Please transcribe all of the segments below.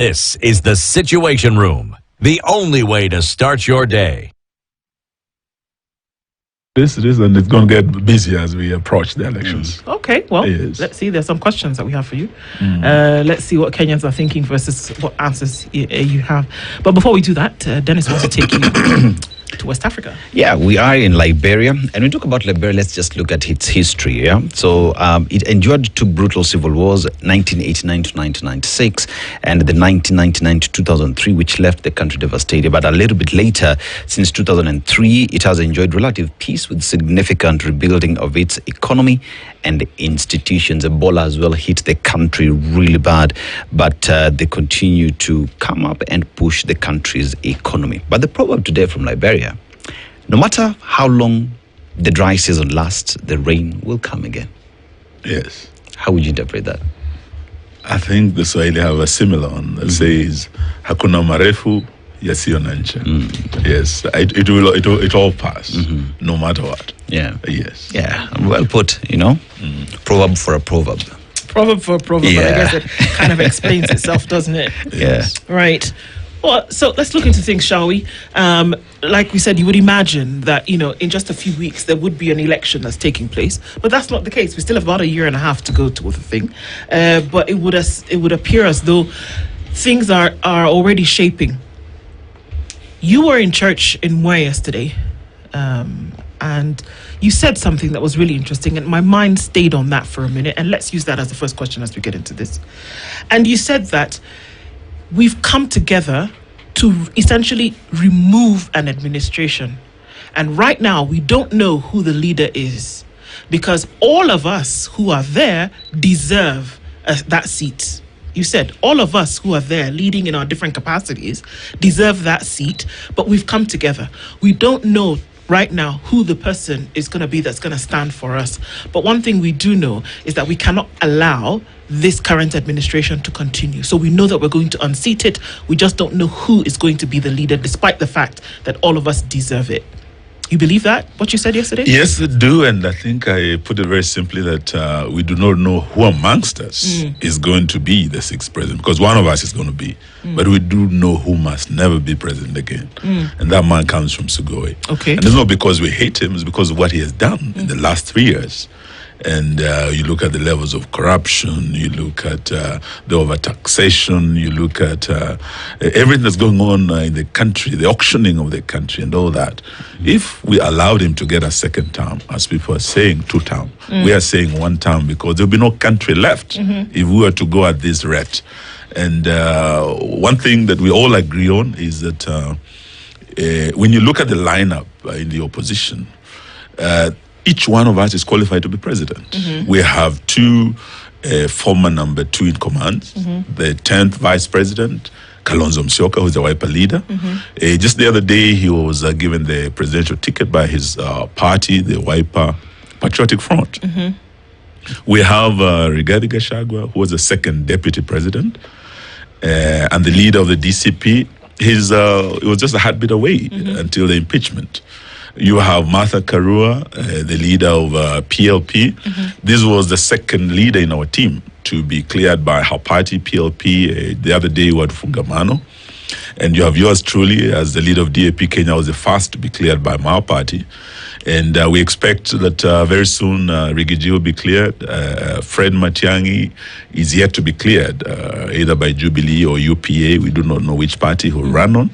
This is the Situation Room, the only way to start your day. This and it's going to get busy as we approach the elections. Okay, well, let's see. There's some questions that we have for you. Let's see what Kenyans are thinking versus what answers you have. But before we do that, Dennis wants to take you to West Africa. Yeah, we are in Liberia. And when we talk about Liberia, let's just look at its history. Yeah, so it endured two brutal civil wars, 1989 to 1996, and the 1999 to 2003, which left the country devastated. But a little bit later, since 2003, it has enjoyed relative peace with significant rebuilding of its economy and institutions. Ebola as well hit the country really bad, but they continue to come up and push the country's economy. But the proverb today from Liberia, no matter how long the dry season lasts, the rain will come again. Yes. How would you interpret that? I think the Swahili have a similar one that says, Hakuna marefu yasiyo na ncha. Yes, it all pass, no matter what. Yeah. Yes. Yeah, well put, you know. Proverb for a proverb. Proverb for a proverb, Yeah. but I guess it kind of explains itself, doesn't it? Yeah. Right. Well, so let's look into things, shall we? Like we said, you would imagine that, in just a few weeks, there would be an election that's taking place. But that's not the case. We still have about a year and a half to go to the thing. But it would appear as though things are already shaping. You were in church in Mwe yesterday, and you said something that was really interesting, and my mind stayed on that for a minute. And let's use that as the first question as we get into this. And you said that we've come together to essentially remove an administration. And right now, we don't know who the leader is, because all of us who are there deserve that seat. You said all of us who are there leading in our different capacities deserve that seat, but we've come together. We don't know right now who the person is going to be that's going to stand for us. But one thing we do know is that we cannot allow this current administration to continue. So we know that we're going to unseat it. We just don't know who is going to be the leader, despite the fact that all of us deserve it. You believe that, what you said yesterday? Yes, I do. And I think I put it very simply that we do not know who amongst us is going to be the sixth president, because one of us is going to be. But we do know who must never be president again. And that man comes from Sugoi. Okay. And it's not because we hate him, it's because of what he has done in the last 3 years. And you look at the levels of corruption, you look at the overtaxation, you look at everything that's going on in the country, the auctioning of the country and all that. If we allowed him to get a second term, as people are saying 2 term, we are saying 1 term, because there'll be no country left if we were to go at this rate. And one thing that we all agree on is that when you look at the lineup in the opposition, each one of us is qualified to be president. We have 2 former number 2 in command, the 10th vice president, Kalonzo Musyoka, who's the Wiper leader. Just the other day, he was given the presidential ticket by his party, the Wiper Patriotic Front. We have Rigathi Gachagua, who was the 2nd deputy president, and the leader of the DCP. It was just a heartbeat away until the impeachment. You have Martha Karua, the leader of PLP. This was the 2nd leader in our team to be cleared by her party, PLP. The other day, we had Fungamano. And you have yours truly as the leader of DAP Kenya, was the first to be cleared by my party. And we expect that very soon Rigiji will be cleared. Fred Matiang'i is yet to be cleared, either by Jubilee or UPA. We do not know which party he'll run on.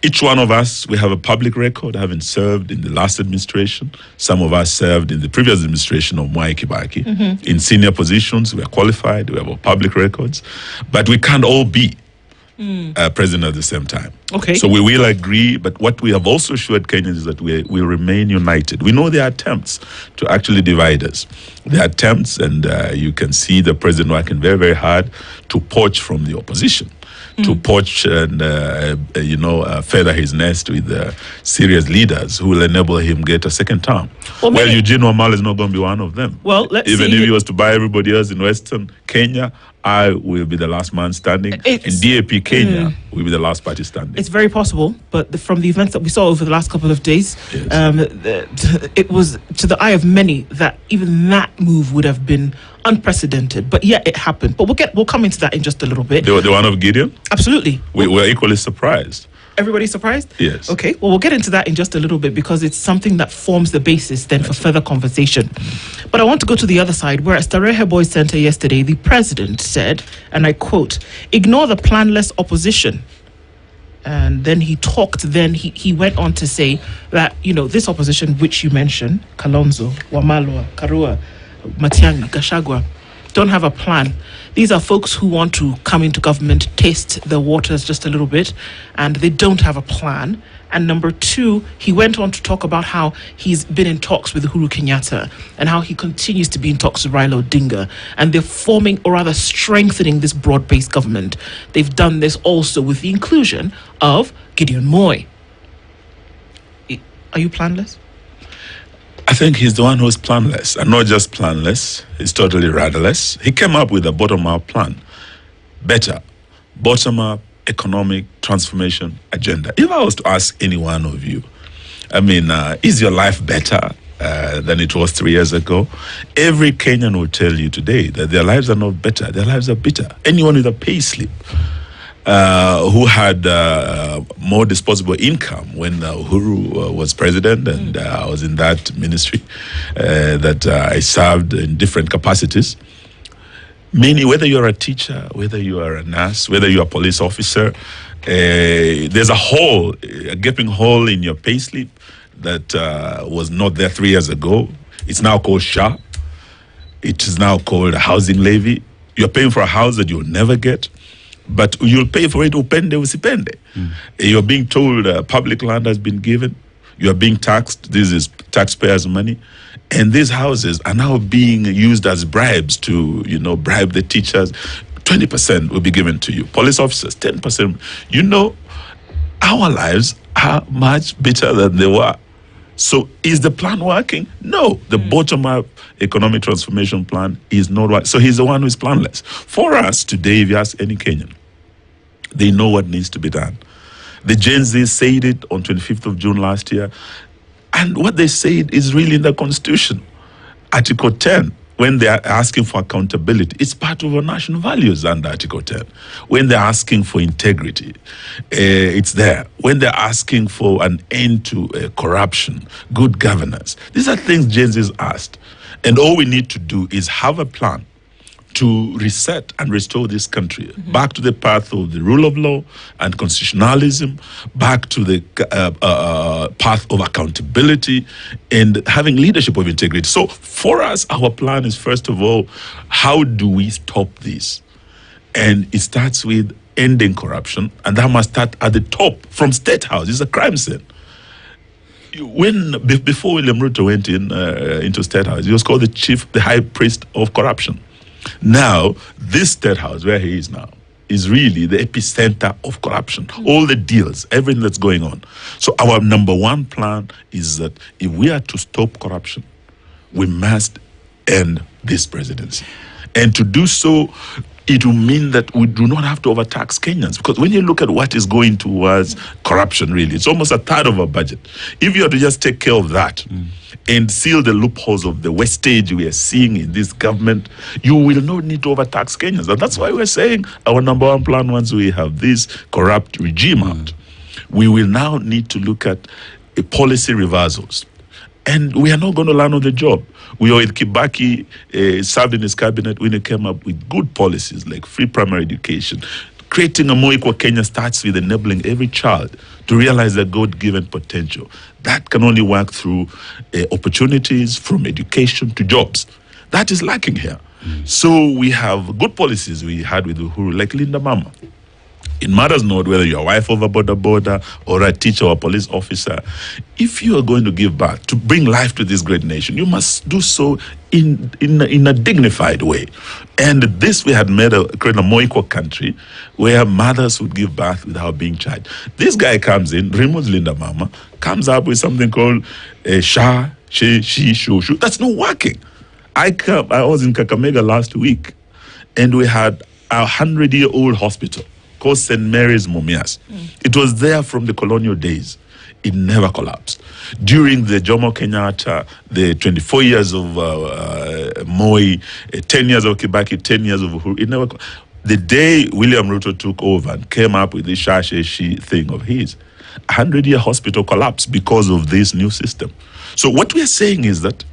Each one of us, we have a public record, having served in the last administration. Some of us served in the previous administration of Mwai Kibaki. In senior positions, we are qualified, we have our public records. But we can't all be president at the same time. Okay. So we will agree, but what we have also assured Kenyans is that we remain united. We know there are attempts to actually divide us. There are attempts, and you can see the president working very, very hard to poach from the opposition, to poach and, feather his nest with serious leaders who will enable him get a second term. Well, Eugene Wamalwa is not going to be one of them. Well, let's Even see. if he was to buy everybody else in Western Kenya, I will be the last man standing, and It's- DAP Kenya will be the last party standing. It's very possible, but from the events that we saw over the last couple of days, Yes. it was to the eye of many that even that move would have been unprecedented. But yet it happened. But we'll come into that in just a little bit. The one of Gideon? Absolutely. We were equally surprised. Everybody surprised? Yes. Okay. Well, we'll get into that in just a little bit because it's something that forms the basis then for further conversation. But I want to go to the other side, where at Starehe Boys Center yesterday, the president said, and I quote, "Ignore the planless opposition." And then he he went on to say that, this opposition, which you mentioned, Kalonzo, Wamalwa, Karua, Matiang'i, Gachagua, don't have a plan. These are folks who want to come into government, taste the waters just a little bit, and they don't have a plan. And number two, he went on to talk about how he's been in talks with Uhuru Kenyatta and how he continues to be in talks with Raila Odinga. And they're forming, or rather strengthening, this broad-based government. They've done this also with the inclusion of Gideon Moi. Are you planless? I think he's the one who's planless, and not just planless, he's totally rudderless. He came up with a bottom-up plan. Better, bottom-up economic transformation agenda. If I was to ask any one of you, is your life better than it was 3 years ago? Every Kenyan will tell you today that their lives are not better, their lives are bitter. Anyone with a pay slip who had more disposable income when Uhuru was president, and I was in that ministry that I served in different capacities. Meaning, whether you're a teacher, whether you are a nurse, whether you're a police officer, there's a gaping hole in your payslip that was not there 3 years ago. It's now called SHA. It is now called a housing levy. You're paying for a house that you'll never get, but you'll pay for it upende usipende. You're being told public land has been given. You're being taxed. This is taxpayers' money. And these houses are now being used as bribes to, bribe the teachers. 20% will be given to you. Police officers, 10%. Our lives are much better than they were. So is the plan working? No. The bottom-up economic transformation plan is not working. So he's the one who is planless. For us today, if you ask any Kenyan, they know what needs to be done. The Gen Z said it on 25th of June last year. And what they said is really in the Constitution. Article 10, when they are asking for accountability, it's part of our national values under Article 10. When they're asking for integrity, it's there. When they're asking for an end to corruption, good governance, these are things Gen Z has asked. And all we need to do is have a plan to reset and restore this country back to the path of the rule of law and constitutionalism, back to the path of accountability and having leadership of integrity. So for us, our plan is, first of all, how do we stop this? And it starts with ending corruption, and that must start at the top, from State House. It's a crime scene. Before William Ruto went into State House, he was called the high priest of corruption. Now, this State House, where he is now, is really the epicenter of corruption. All the deals, everything that's going on. So our number one plan is that if we are to stop corruption, we must end this presidency. And to do so, it will mean that we do not have to overtax Kenyans. Because when you look at what is going towards corruption, really, it's almost a third of our budget. If you are to just take care of that and seal the loopholes of the wastage we are seeing in this government, you will not need to overtax Kenyans. And that's why we're saying our number one plan, once we have this corrupt regime out, we will now need to look at policy reversals. And we are not going to learn on the job. We are with Kibaki, served in his cabinet when he came up with good policies like free primary education. Creating a more equal Kenya starts with enabling every child to realize their God-given potential. That can only work through opportunities from education to jobs. That is lacking here. So we have good policies we had with Uhuru, like Linda Mama. It matters not whether you're a wife of a border or a teacher or a police officer. If you are going to give birth, to bring life to this great nation, you must do so in a dignified way. And this we had create a more equal country where mothers would give birth without being charged. This guy comes in, removes Linda Mama, comes up with something called Sha, She, Shu. That's not working. I was in Kakamega last week. and we had a 100-year-old hospital called St. Mary's Mumias. It was there from the colonial days. It never collapsed. During the Jomo Kenyatta, the 24 years of Moi, 10 years of Kibaki, 10 years of Uhuru, it never. The day William Ruto took over and came up with this Shasheshi thing of his, 100-year hospital collapsed because of this new system. So what we are saying is that,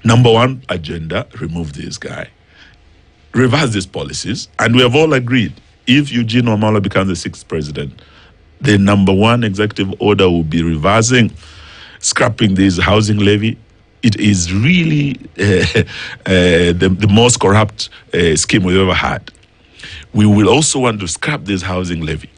number one agenda, remove this guy, reverse these policies, and we have all agreed, if Eugene Wamalwa becomes the sixth president, the number one executive order will be reversing, scrapping this housing levy. It is really the most corrupt scheme we've ever had. We will also want to scrap this housing levy.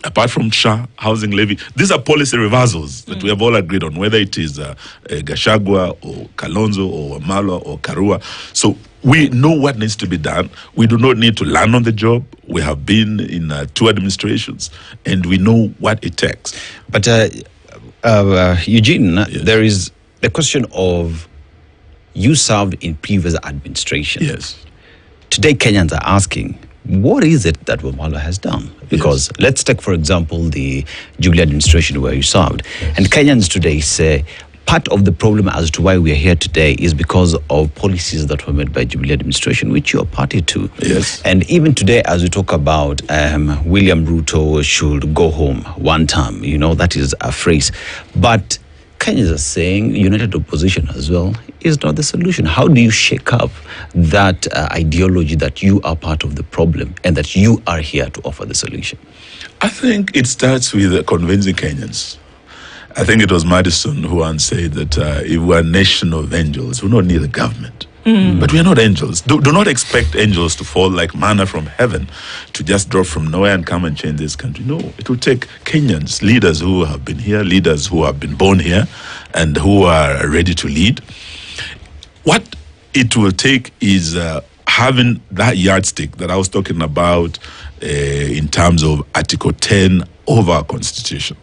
Apart from housing levy, these are policy reversals that we have all agreed on, whether it is Gachagua or Kalonzo or Wamalwa or Karua. So we know what needs to be done. We do not need to learn on the job. We have been in 2 administrations, and we know what it takes. But Eugene, Yes. there is the question of you served in previous administration. Yes. Today, Kenyans are asking, what is it that Wamalwa has done? Because let's take, for example, the Jubilee administration where you served. And Kenyans today say part of the problem as to why we are here today is because of policies that were made by Jubilee administration, which you are party to. Yes. And even today, as we talk about William Ruto should go home one term, that is a phrase. But Kenyans are saying united opposition as well is not the solution. How do you shake up that ideology that you are part of the problem and that you are here to offer the solution? I think it starts with convincing Kenyans. I think it was Madison who once said that if we're a nation of angels, we don't need a government. But we are not angels. Do not expect angels to fall like manna from heaven to just drop from nowhere and come and change this country. No, it will take Kenyans, leaders who have been here, leaders who have been born here, and who are ready to lead. What it will take is having that yardstick that I was talking about in terms of Article 10 of our Constitution.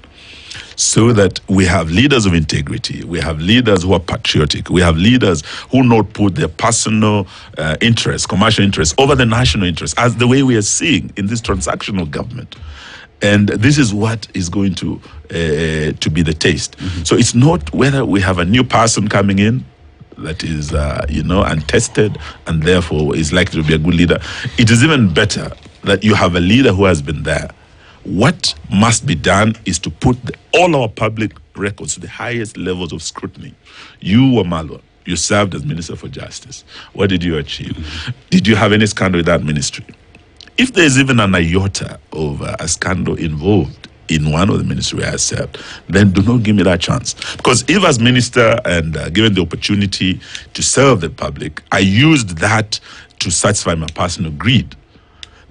So that we have leaders of integrity, we have leaders who are patriotic, we have leaders who not put their personal interests, commercial interests, over the national interests, as the way we are seeing in this transactional government. And this is what is going to be the taste. So it's not whether we have a new person coming in that is, untested and therefore is likely to be a good leader. It is even better that you have a leader who has been there. What must be done is to put all our public records to the highest levels of scrutiny. You, Wamalwa, you served as Minister for Justice. What did you achieve? Did you have any scandal with that ministry? If there's even an iota of a scandal involved in one of the ministries I served, then do not give me that chance. Because if as minister and given the opportunity to serve the public, I used that to satisfy my personal greed,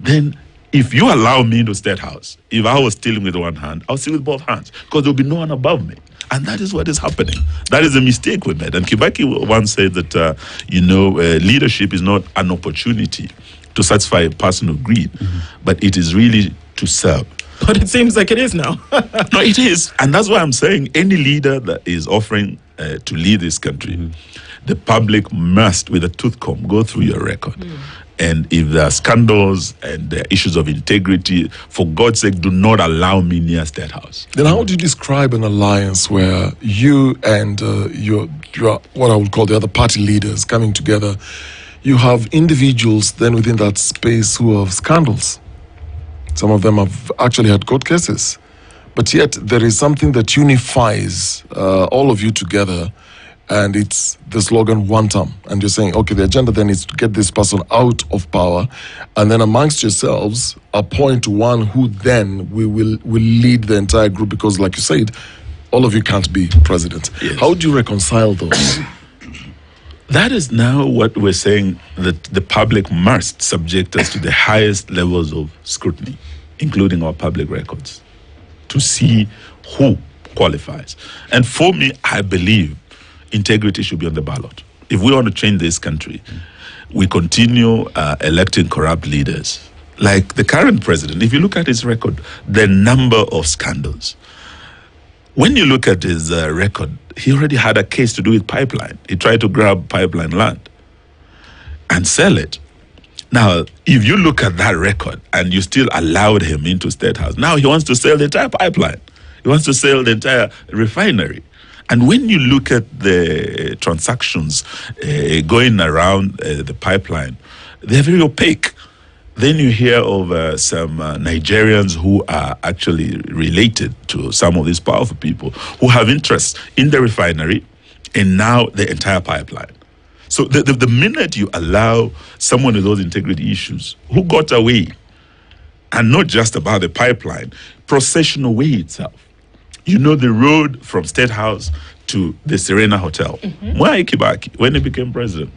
then if you allow me to State House, if I was stealing with one hand, I'll steal with both hands because there'll be no one above me. And that is what is happening. That is a mistake we made. And Kibaki once said that, leadership is not an opportunity to satisfy personal greed, but it is really to serve. But it seems like it is now. No, it is. And that's why I'm saying any leader that is offering to lead this country, the public must, with a tooth comb, go through your record. And if there are scandals and there are issues of integrity, for God's sake, do not allow me near State House. Then how do you describe an alliance where you and your what I would call the other party leaders coming together, you have individuals then within that space who have scandals? Some of them have actually had court cases. But yet there is something that unifies all of you together, and it's the slogan one term. And you're saying, okay, the agenda then is to get this person out of power, and then amongst yourselves appoint one who then will lead the entire group, because like you said, all of you can't be president. Yes. How do you reconcile those? That is now what we're saying, that the public must subject us to the highest levels of scrutiny, including our public records, to see who qualifies. And for me, I believe integrity should be on the ballot. If we want to change this country, we continue electing corrupt leaders. Like the current president, if you look at his record, the number of scandals. When you look at his record, he already had a case to do with pipeline. He tried to grab pipeline land and sell it. Now, if you look at that record and you still allowed him into State House, now he wants to sell the entire pipeline. He wants to sell the entire refinery. And when you look at the transactions going around the pipeline, they're very opaque. Then you hear of some Nigerians who are actually related to some of these powerful people who have interests in the refinery and now the entire pipeline. So the minute you allow someone with those integrity issues who got away, and not just about the pipeline, processional way itself. You know, the road from State House to the Serena Hotel. Mwai Kibaki, when he became president,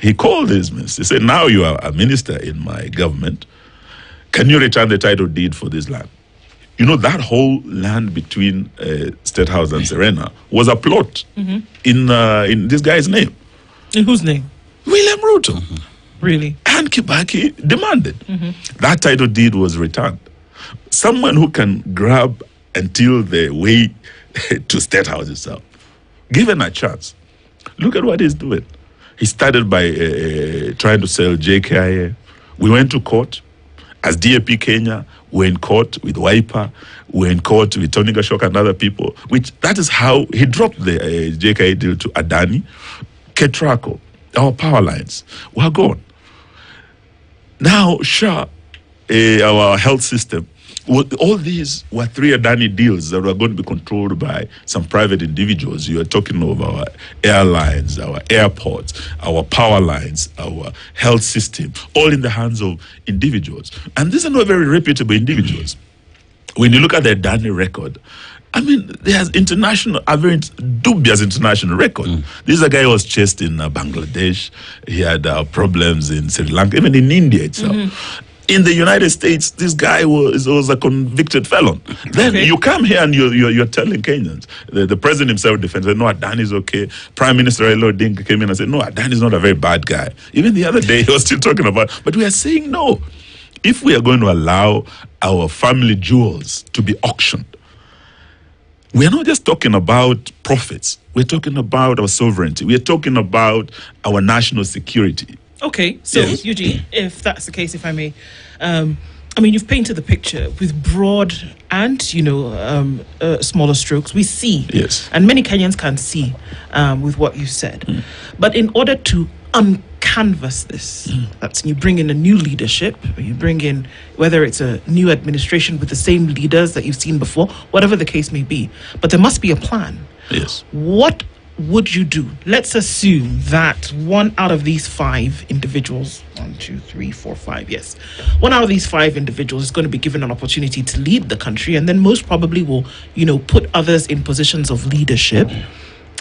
he called his minister. He said, now you are a minister in my government. Can you return the title deed for this land? You know, that whole land between State House and Serena was a plot in this guy's name. In whose name? William Ruto. Really? And Kibaki demanded. That title deed was returned. Someone who can grab until the way to State House itself, given a chance. Look at what he's doing. He started by trying to sell JKIA. We went to court. As DAP Kenya, we're in court with Wiper. We're in court with Tony Gashok and other people. That is how he dropped the JKIA deal to Adani. Ketraco, our power lines were gone. Now, our health system, all these were 3 Adani deals that were going to be controlled by some private individuals. You are talking of our airlines, our airports, our power lines, our health system, all in the hands of individuals. And these are not very reputable individuals. When you look at the Adani record, I mean, there's a very dubious international record. This is a guy who was chased in Bangladesh. He had problems in Sri Lanka, even in India itself. In the United States, this guy was a convicted felon. Then you come here and you're telling Kenyans, the president himself defends, no, Adani is okay. Prime Minister Raila Odinga came in and said, no, Adani is not a very bad guy. Even the other day, he was still talking about, but we are saying no. If we are going to allow our family jewels to be auctioned, we are not just talking about profits. We're talking about our sovereignty. We're talking about our national security. Okay, so Yes. Eugene, if that's the case, if I may, I mean, you've painted the picture with broad and, smaller strokes. We see, Yes. and many Kenyans can see with what you said. But in order to uncanvas this, that's you bring in a new leadership, or you bring in, whether it's a new administration with the same leaders that you've seen before, whatever the case may be. But there must be a plan. Yes. What would you do? Let's assume that one out of these 5 individuals, 1, 2, 3, 4, 5, yes, one out of these 5 individuals is going to be given an opportunity to lead the country, and then most probably will, put others in positions of leadership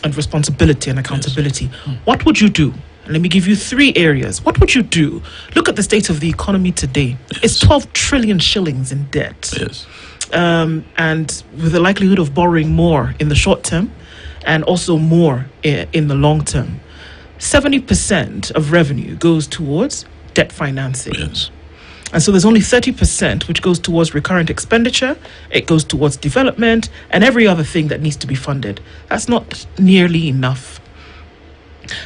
and responsibility and accountability. What would you do? Let me give you 3 areas. What would you do? Look at the state of the economy today. It's 12 trillion shillings in debt. Yes. And with the likelihood of borrowing more in the short term and also more in the long term. 70% of revenue goes towards debt financing. Yes. And so there's only 30% which goes towards recurrent expenditure, it goes towards development, and every other thing that needs to be funded. That's not nearly enough.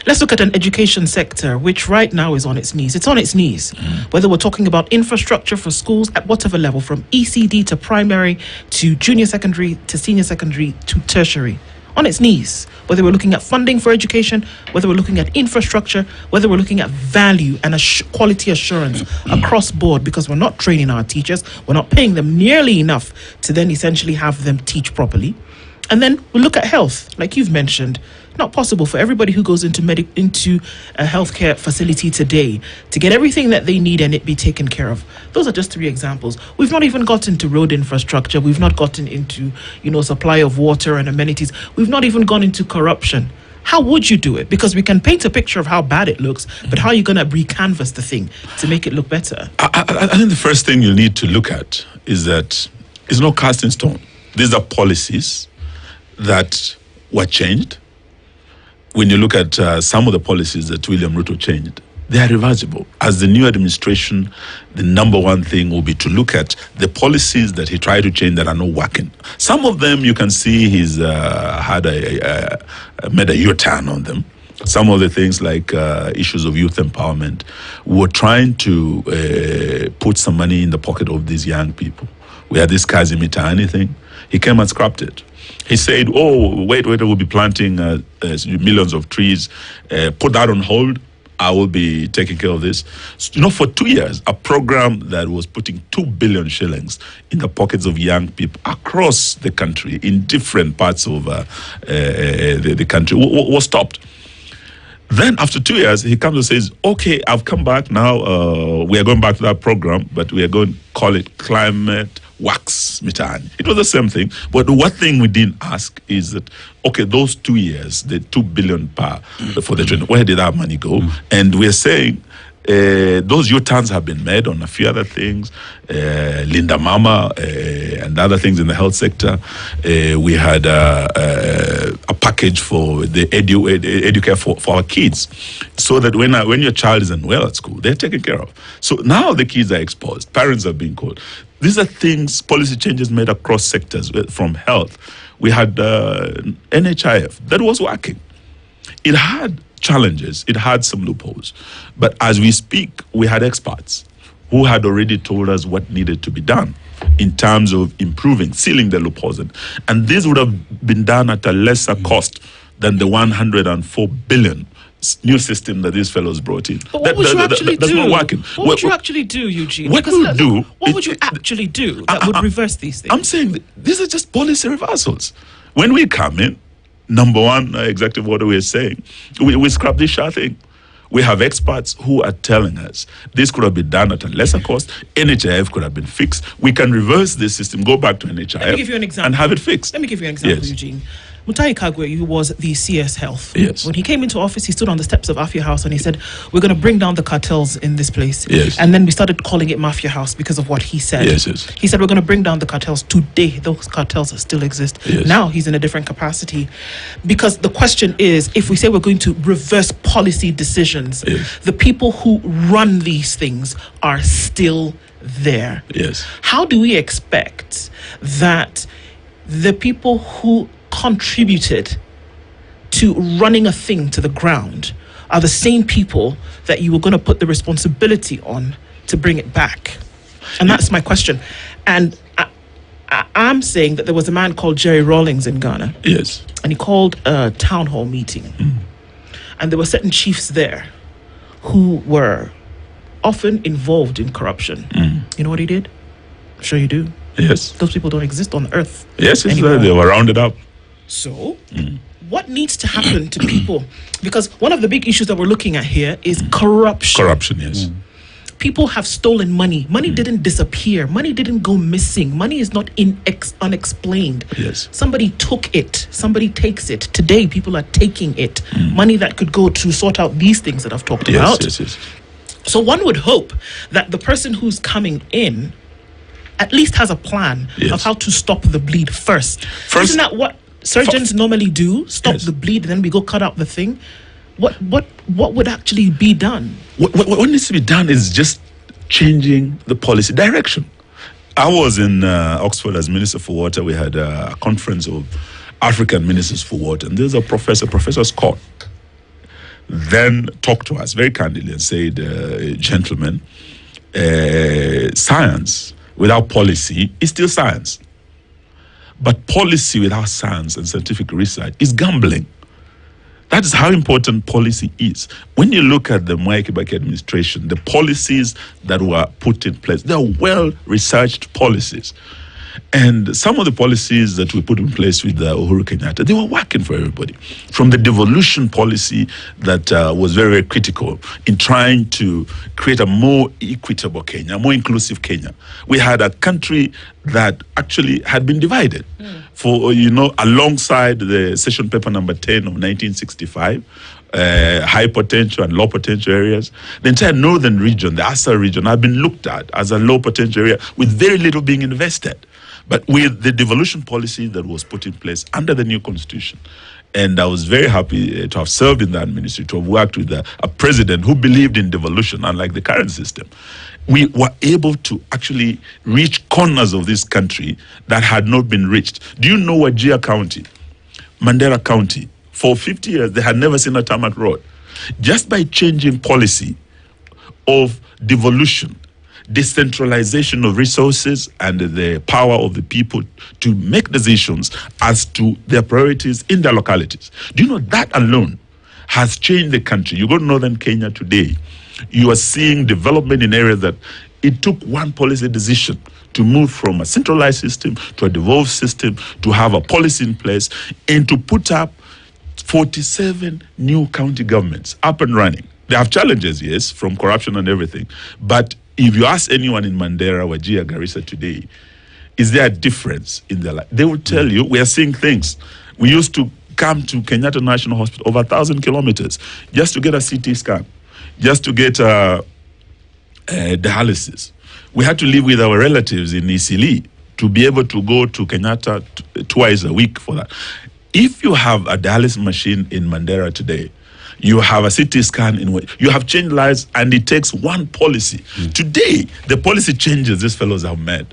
Let's look at an education sector which right now is on its knees. It's on its knees. Whether we're talking about infrastructure for schools at whatever level, from ECD to primary to junior secondary to senior secondary to tertiary. On its knees. Whether we're looking at funding for education, whether we're looking at infrastructure, whether we're looking at value and quality assurance across board, because we're not training our teachers, we're not paying them nearly enough to then essentially have them teach properly. And then we look at health, like you've mentioned. Not possible for everybody who goes into a healthcare facility today to get everything that they need and it be taken care of. Those are just 3 examples. We've not even gotten to road infrastructure. We've not gotten into, supply of water and amenities. We've not even gone into corruption. How would you do it? Because we can paint a picture of how bad it looks, but how are you going to recanvas the thing to make it look better? I think the first thing you need to look at is that it's not cast in stone. These are policies that were changed. When you look at some of the policies that William Ruto changed, they are reversible. As the new administration, the number one thing will be to look at the policies that he tried to change that are not working. Some of them you can see he's made a U-turn on them. Some of the things like issues of youth empowerment, we're trying to put some money in the pocket of these young people. We had this Kazi Mitaani thing. He came and scrapped it. He said, oh, wait, we'll be planting millions of trees. Put that on hold. I will be taking care of this. So, for 2 years, a program that was putting 2 billion shillings in the pockets of young people across the country, in different parts of the country, was stopped. Then after 2 years, he comes and says, okay, I've come back now. We are going back to that program, but we are going to call it Climate Wax Mitaani. It was the same thing. But one thing we didn't ask is that, okay, those 2 years, the 2 billion for the children, where did that money go? And we're saying those U-turns have been made on a few other things, Linda Mama and other things in the health sector. We had a package for the educare for our kids, so that when your child is unwell at school, they're taken care of. So now the kids are exposed. Parents are being called. These are things, policy changes made across sectors, from health. We had NHIF that was working. It had challenges, it had some loopholes. But as we speak, we had experts who had already told us what needed to be done in terms of improving, sealing the loopholes. And this would have been done at a lesser cost than the 104 billion new system that these fellows brought in. But what would you actually do? That's not working. What would you actually do, Eugene? What we'll do... What would you actually do that would reverse these things? I'm saying these are just policy reversals. When we come in, number one, executive order we're saying, we scrap this SHA thing. We have experts who are telling us this could have been done at a lesser cost. NHIF could have been fixed. We can reverse this system, go back to NHIF Let me give you an example. and have it fixed. Let me give you an example, Yes. Eugene. Mutai Kagwe, who was the CS Health. Yes. When he came into office, he stood on the steps of Afia House and he said, we're going to bring down the cartels in this place. Yes. And then we started calling it Mafia House because of what he said. Yes, yes. He said, we're going to bring down the cartels. Today, those cartels still exist. Yes. Now he's in a different capacity. Because the question is, if we say we're going to reverse policy decisions, Yes. the people who run these things are still there. Yes. How do we expect that the people who contributed to running a thing to the ground are the same people that you were going to put the responsibility on to bring it back? And that's my question. And I'm saying that there was a man called Jerry Rawlings in Ghana. Yes. And he called a town hall meeting. And there were certain chiefs there who were often involved in corruption. You know what he did? I'm sure you do. Yes. Those people don't exist on earth. Yes, anymore. they were rounded up. So, what needs to happen to people? Because one of the big issues that we're looking at here is corruption. Corruption, yes. People have stolen money. Money didn't disappear. Money didn't go missing. Money is not unexplained. Yes. Somebody took it. Somebody takes it. Today, people are taking it. Money that could go to sort out these things that I've talked about. Yes. So one would hope that the person who's coming in at least has a plan of how to stop the bleed first. Isn't that what surgeons normally do? Stop the bleed, and then we go cut out the thing. What would actually be done? What needs to be done is just changing the policy direction. I was in Oxford as Minister for Water. We had a conference of African Ministers for Water, and there's a Professor Scott, then talked to us very candidly and said, gentlemen, science without policy is still science. But policy without science and scientific research is gambling. That is how important policy is. When you look at the Mwai Kibaki administration, the policies that were put in place, they are well-researched policies. And some of the policies that we put in place with Uhuru Kenyatta, they were working for everybody. From the devolution policy that was very, very critical in trying to create a more equitable Kenya, more inclusive Kenya. We had a country that actually had been divided for, alongside the session paper number 10 of 1965, high potential and low potential areas. The entire northern region, the Asa region, have been looked at as a low potential area with very little being invested. But with the devolution policy that was put in place under the new constitution, and I was very happy to have served in that ministry, to have worked with a president who believed in devolution, unlike the current system. We were able to actually reach corners of this country that had not been reached. Do you know Wajir County, Mandera County, For 50 years, they had never seen a tarmac road. Just by changing policy of devolution, decentralization of resources and the power of the people to make decisions as to their priorities in their localities. Do you know that alone has changed the country? You go to northern Kenya today, you are seeing development in areas that it took one policy decision to move from a centralized system to a devolved system, to have a policy in place, and to put up 47 new county governments up and running. They have challenges, yes, from corruption and everything, but if you ask anyone in Mandera, Wajir, Garissa today, is there a difference in their life? They will tell you, we are seeing things. We used to come to Kenyatta National Hospital over 1,000 kilometers just to get a CT scan, just to get dialysis. We had to live with our relatives in Isili to be able to go to Kenyatta twice a week for that. If you have a dialysis machine in Mandera today, you have a CT scan in which you have changed lives, and it takes one policy. Today, the policy changes these fellows have made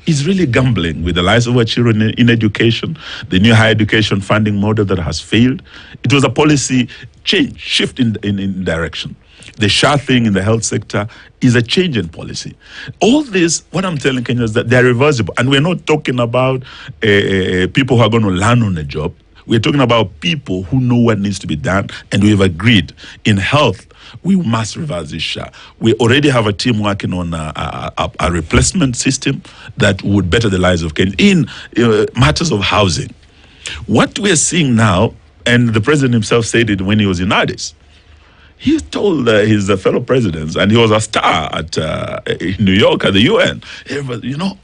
is really gambling with the lives of our children in education, the new higher education funding model that has failed. It was a policy change, shift in direction. The SHA thing in the health sector is a change in policy. All this, what I'm telling Kenyans is that they're reversible. And we're not talking about people who are going to learn on the job. We're talking about people who know what needs to be done, and we've agreed in health, we must reverse this SHA. We already have a team working on a replacement system that would better the lives of Kenyans in matters of housing. What we're seeing now, and the president himself said it when he was in Addis, he told his fellow presidents, and he was a star at in New York at the UN, everybody, you know,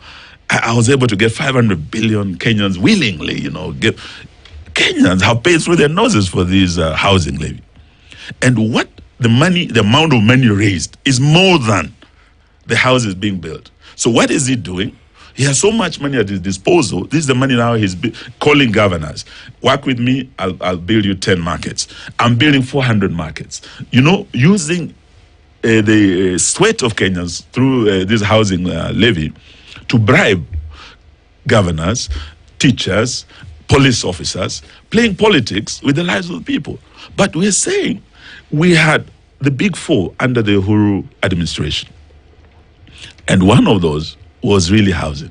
I was able to get 500 billion Kenyans willingly, you know, Kenyans have paid through their noses for this housing levy. And what the amount of money raised is more than the houses being built. So what is he doing? He has so much money at his disposal. This is the money now he's calling governors. Work with me, I'll build you 10 markets. I'm building 400 markets. You know, using the sweat of Kenyans through this housing levy to bribe governors, teachers, police officers, playing politics with the lives of the people. But we're saying we had the big four under the Uhuru administration. And one of those was really housing.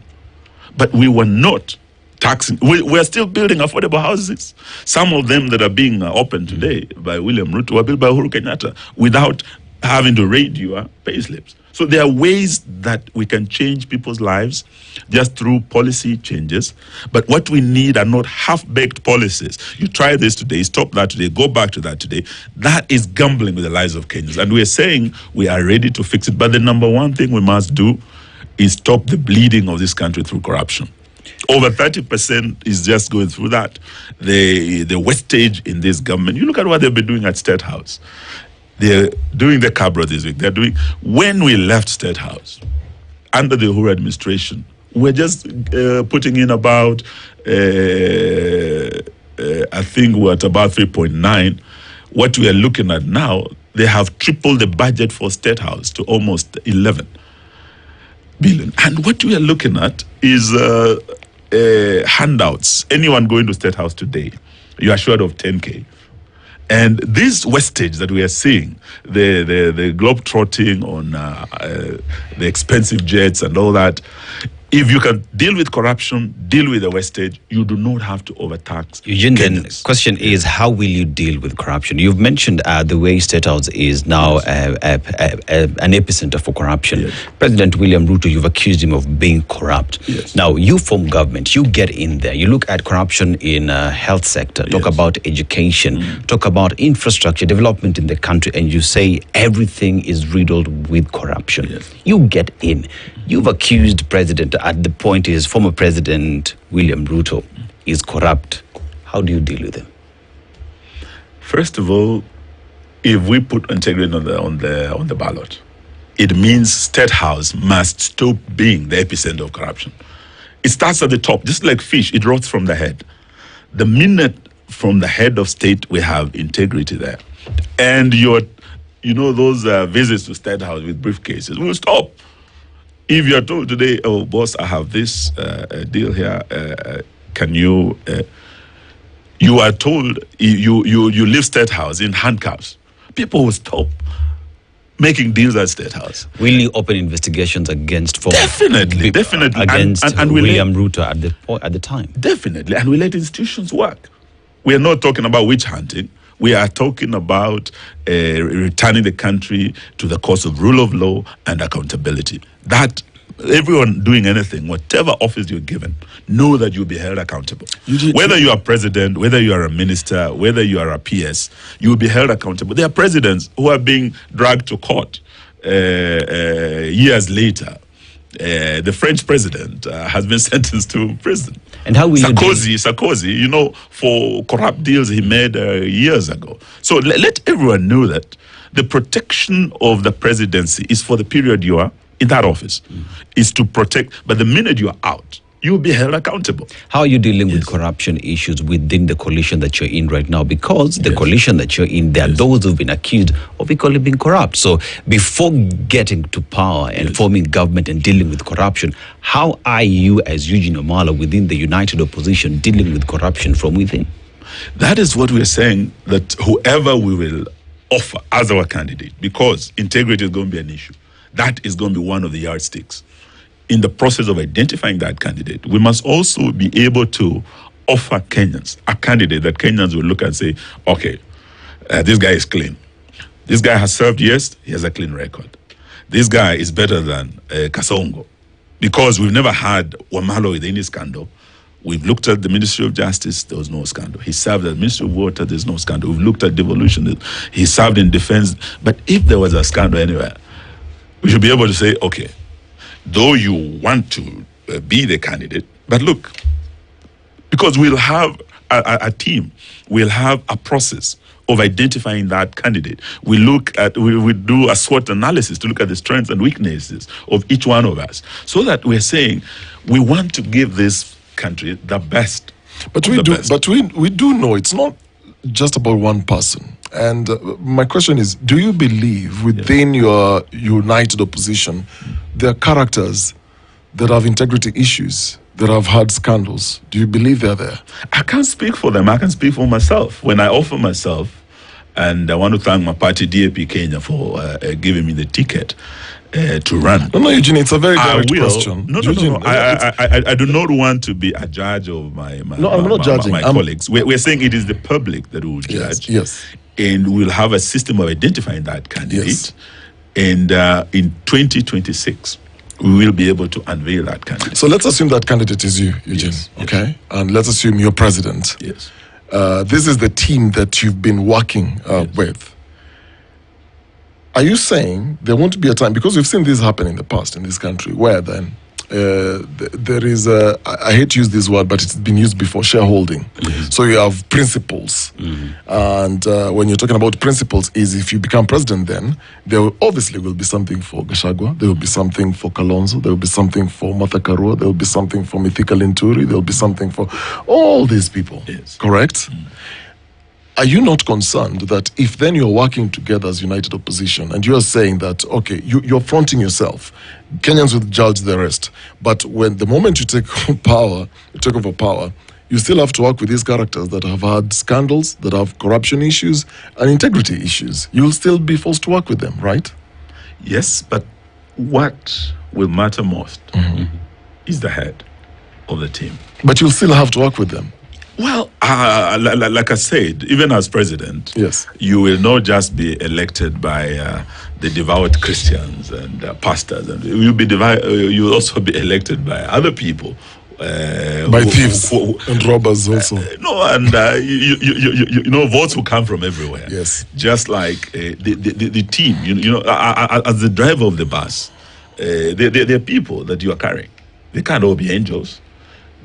But we were not taxing. We're still building affordable houses. Some of them that are being opened today by William Ruto were built by Uhuru Kenyatta without having to raid your pay slips. So there are ways that we can change people's lives just through policy changes. But what we need are not half-baked policies. You try this today, stop that today, go back to that today. That is gambling with the lives of Kenyans. And we're saying we are ready to fix it. But the number one thing we must do is stop the bleeding of this country through corruption. Over 30% is just going through that. The wastage in this government. You look at what they've been doing at State House. They're doing the Cabra this week. They're doing, when we left State House, under the Uhuru administration, we're just putting in about, I think we're at about 3.9. What we are looking at now, they have tripled the budget for State House to almost 11 billion. And what we are looking at is handouts. Anyone going to State House today, you're assured of 10K. And this wastage that we are seeing, the globe-trotting on the expensive jets and all that, if you can deal with corruption, deal with the wastage, you do not have to overtax. Eugene, then the question is, how will you deal with corruption? You've mentioned the way State House is now an epicenter for corruption. Yes. President William Ruto, you've accused him of being corrupt. Yes. Now, you form government, you get in there, you look at corruption in health sector, talk Yes. about education, talk about infrastructure, development in the country, and you say everything is riddled with corruption. Yes. You get in. You've accused President, at the point is former President William Ruto is corrupt. How do you deal with him? First of all, if we put integrity on the ballot, it means State House must stop being the epicenter of corruption. It starts at the top, just like fish, it rots from the head. The minute from the head of state, we have integrity there. And those visits to State House with briefcases will stop. If you're told today, oh, boss, I have this deal here, can you... you are told you leave State House in handcuffs, people will stop making deals at State House. Will you open investigations against Definitely. against and William Ruto at the time? Definitely, and we let institutions work. We are not talking about witch hunting. We are talking about returning the country to the course of rule of law and accountability. That everyone doing anything, whatever office you're given, know that you'll be held accountable. Whether you are president, whether you are a minister, whether you are a PS, you will be held accountable. There are presidents who are being dragged to court years later. The French president has been sentenced to prison. And how will Sarkozy, for corrupt deals he made years ago. So let everyone know that the protection of the presidency is for the period you are in that office, is to protect. But the minute you are out, you will be held accountable. How are you dealing with corruption issues within the coalition that you're in right now? Because the coalition that you're in, there are those who've been accused of equally being corrupt. So before getting to power and forming government and dealing with corruption, how are you as Eugene Wamalwa within the united opposition dealing with corruption from within? That is what we're saying, that whoever we will offer as our candidate, because integrity is going to be an issue, that is going to be one of the yardsticks. In the process of identifying that candidate, we must also be able to offer Kenyans a candidate that Kenyans will look and say, okay, this guy is clean. This guy has served, yes, he has a clean record. This guy is better than Kasongo. Because we've never had Wamalwa with any scandal. We've looked at the Ministry of Justice, there was no scandal. He served as Ministry of Water, there's no scandal. We've looked at devolution, he served in defense. But if there was a scandal anywhere, we should be able to say, okay, though you want to be the candidate, but look, because we'll have a team, we'll have a process of identifying that candidate. We do a SWOT analysis to look at the strengths and weaknesses of each one of us, so that we're saying we want to give this country the best. But we do know it's not just about one person. And my question is, do you believe within your united opposition there are characters that have integrity issues, that have had scandals? Do you believe they're there? I can't speak for them. I can speak for myself. When I offer myself, and I want to thank my party, DAP Kenya, for giving me the ticket to run. No, Eugene, it's a very direct question. No. I do not want to be a judge of my colleagues. We're saying it is the public that will judge. Yes. And we'll have a system of identifying that candidate. Yes. And in 2026, we will be able to unveil that candidate. So let's assume that candidate is you, Eugene. Yes. Okay? And let's assume you're president. Yes. This is the team that you've been working with. Are you saying there won't be a time, because we've seen this happen in the past in this country, where then there is I hate to use this word, but it's been used before, shareholding. So you have principles. And when you're talking about principles, is if you become president, then there will obviously will be something for Gachagua, there will be something for Kalonzo, there will be something for Martha Karua, there will be something for Mithika Linturi, there will be something for all these people. Yes. Correct? Are you not concerned that if then you're working together as united opposition and you're saying that, okay, you're fronting yourself, Kenyans will judge the rest, but when the moment you take over power, you still have to work with these characters that have had scandals, that have corruption issues and integrity issues. You'll still be forced to work with them, right? Yes, but what will matter most is the head of the team. But you'll still have to work with them. Well, like I said, even as president, yes, you will not just be elected by the devout Christians and pastors, and you'll also be elected by other people. By thieves and robbers also. Votes will come from everywhere. Yes, just like the team. As the driver of the bus, there are people that you are carrying. They can't all be angels.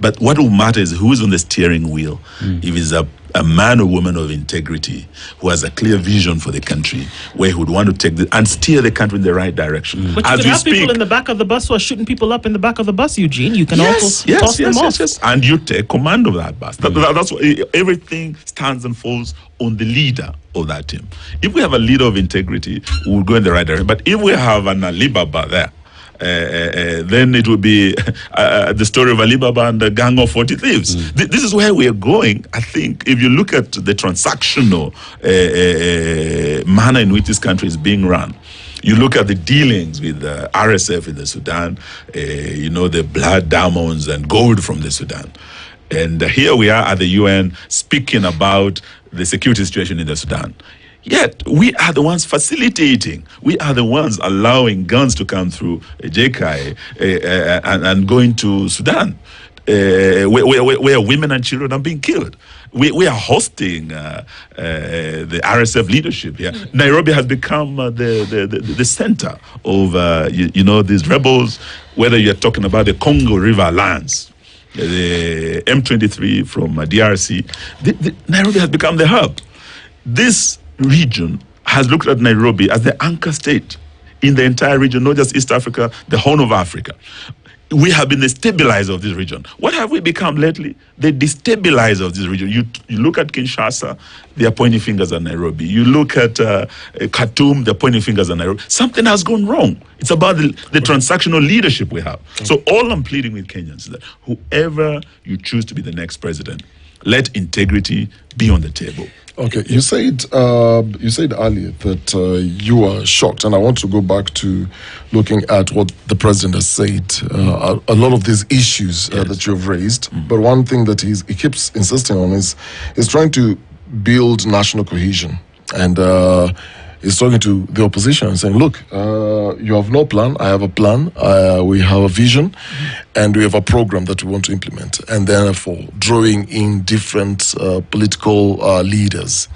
But what will matter is who is on the steering wheel. If it's a man or woman of integrity who has a clear vision for the country, where he would want to take and steer the country in the right direction. But you can have people in the back of the bus who are shooting people up in the back of the bus, Eugene. You can also toss them off. Yes. And you take command of that bus. That's what everything stands and falls on the leader of that team. If we have a leader of integrity, we'll go in the right direction. But if we have an Alibaba there, then it would be the story of Alibaba and the gang of 40 thieves. This is where we are going. I think if you look at the transactional manner in which this country is being run, you look at the dealings with the RSF in the Sudan, the blood diamonds and gold from the Sudan. And here we are at the UN speaking about the security situation in the Sudan. Yet, we are the ones facilitating. We are the ones allowing guns to come through JKI and going to Sudan, where women and children are being killed. We are hosting the RSF leadership here. Nairobi has become the center of, these rebels, whether you're talking about the Congo River Alliance, the M23 from DRC. Nairobi has become the hub. This region has looked at Nairobi as the anchor state in the entire region, not just East Africa, the Horn of Africa. We have been the stabilizer of this region. What have we become lately? The destabilizer of this region. You look at Kinshasa, they are pointing fingers at Nairobi. You look at Khartoum, they're pointing fingers at Nairobi. Something has gone wrong. It's about the transactional leadership we have. So all I'm pleading with Kenyans is that whoever you choose to be the next president, let integrity be on the table. Okay, you said earlier that you were shocked, and I want to go back to looking at what the president has said. A lot of these issues that you've raised, but one thing that he keeps insisting on is trying to build national cohesion, and he's talking to the opposition and saying, "Look, you have no plan. I have a plan. We have a vision, and we have a program that we want to implement." And therefore, drawing in different political leaders.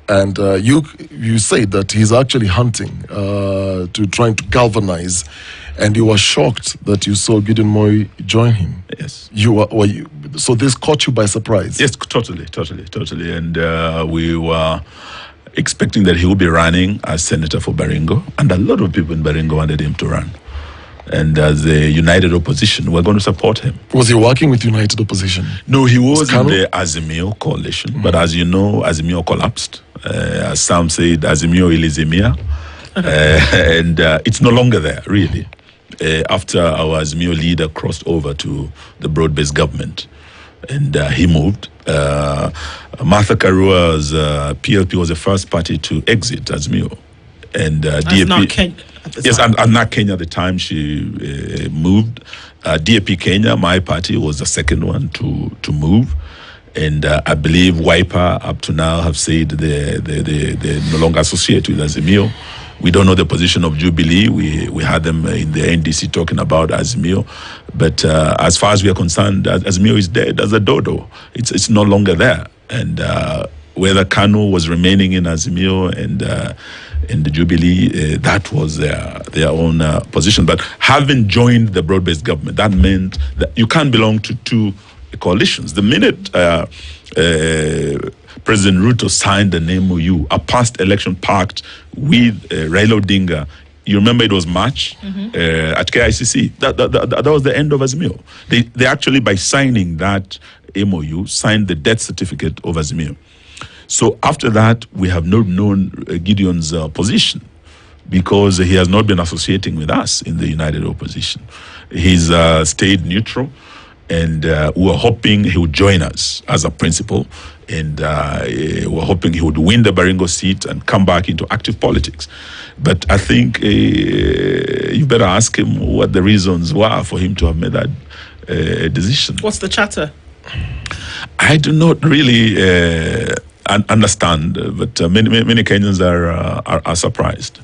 And you say that he's actually hunting to trying to galvanize, and you were shocked that you saw Gideon Moi join him. Yes. So this caught you by surprise? Yes, totally. And we were expecting that he would be running as senator for Baringo, and a lot of people in Baringo wanted him to run. And as a united opposition, we're going to support him. Was he working with united opposition? No, he was in the Azimio coalition, but as you know, Azimio collapsed. As some said, Azimio ilizimia, and it's no longer there, really. After our Azimio leader crossed over to the broad-based government, and he moved. Martha Karua's PLP was the first party to exit Azimio, and DAP. Not Kenya at the yes, time. and not Kenya at the time she moved. DAP Kenya, my party, was the second one to move, and I believe Wiper up to now have said they no longer associate with Azimio. We don't know the position of Jubilee. We had them in the NDC talking about Azimio. But as far as we are concerned, Azimio is dead as a dodo. It's no longer there. And whether Kanu was remaining in Azimio and in the Jubilee, that was their own position. But having joined the broad-based government, that meant that you can't belong to two coalitions. The minute President Ruto signed an MOU, a past election pact with Raila Odinga. You remember it was March at KICC. That was the end of Azimio. They actually, by signing that MOU, signed the death certificate of Azimio. So after that, we have not known Gideon's position because he has not been associating with us in the united opposition. He's stayed neutral. And we're hoping he would join us as a principal. And we're hoping he would win the Baringo seat and come back into active politics. But I think you better ask him what the reasons were for him to have made that decision. What's the chatter? I do not really understand, but many Kenyans are surprised.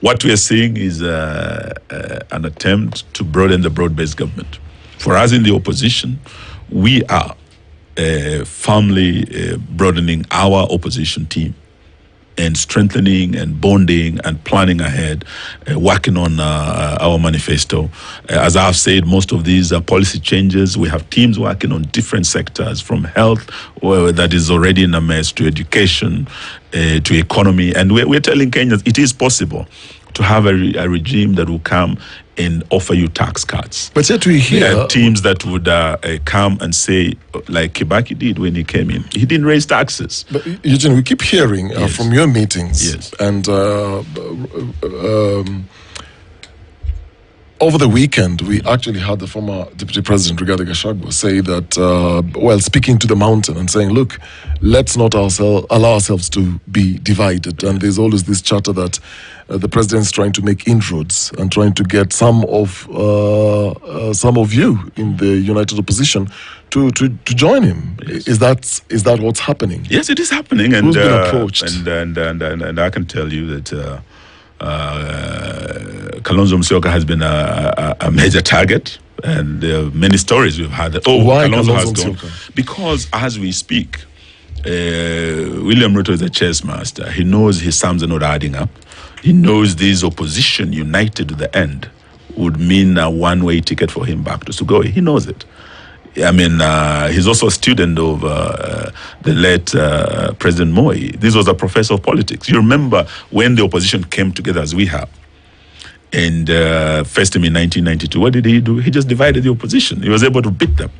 What we are seeing is an attempt to broaden the broad-based government. For us in the opposition, we are firmly broadening our opposition team and strengthening and bonding and planning ahead, working on our manifesto. As I've said, most of these are policy changes. We have teams working on different sectors, from health, that is already in a mess, to education, to economy. And we're telling Kenyans it is possible to have a regime that will come and offer you tax cuts. But yet we hear... There are teams that would come and say, like Kibaki did when he came in, he didn't raise taxes. But Eugene, we keep hearing from your meetings, Yes. and Over the weekend, we actually had the former Deputy President, Rigathi Gachagua, say that, speaking to the mountain and saying, look, let's not allow ourselves to be divided. And there's always this chatter that the president is trying to make inroads and trying to get some of you in the united opposition to join him. Yes. Is that what's happening? Yes, it is happening. And, Who's been approached? And I can tell you that Kalonzo Musyoka has been a major target, and many stories we've had. Why Kalonzo has Kalonzo gone. Musyoka? Because as we speak, William Ruto is a chess master. He knows his sums are not adding up. He knows this opposition united to the end would mean a one-way ticket for him back to Sugoi. He knows it. I mean, he's also a student of the late President Moi. This was a professor of politics. You remember when the opposition came together as we have and faced him in 1992. What did he do? He just divided the opposition. He was able to beat them.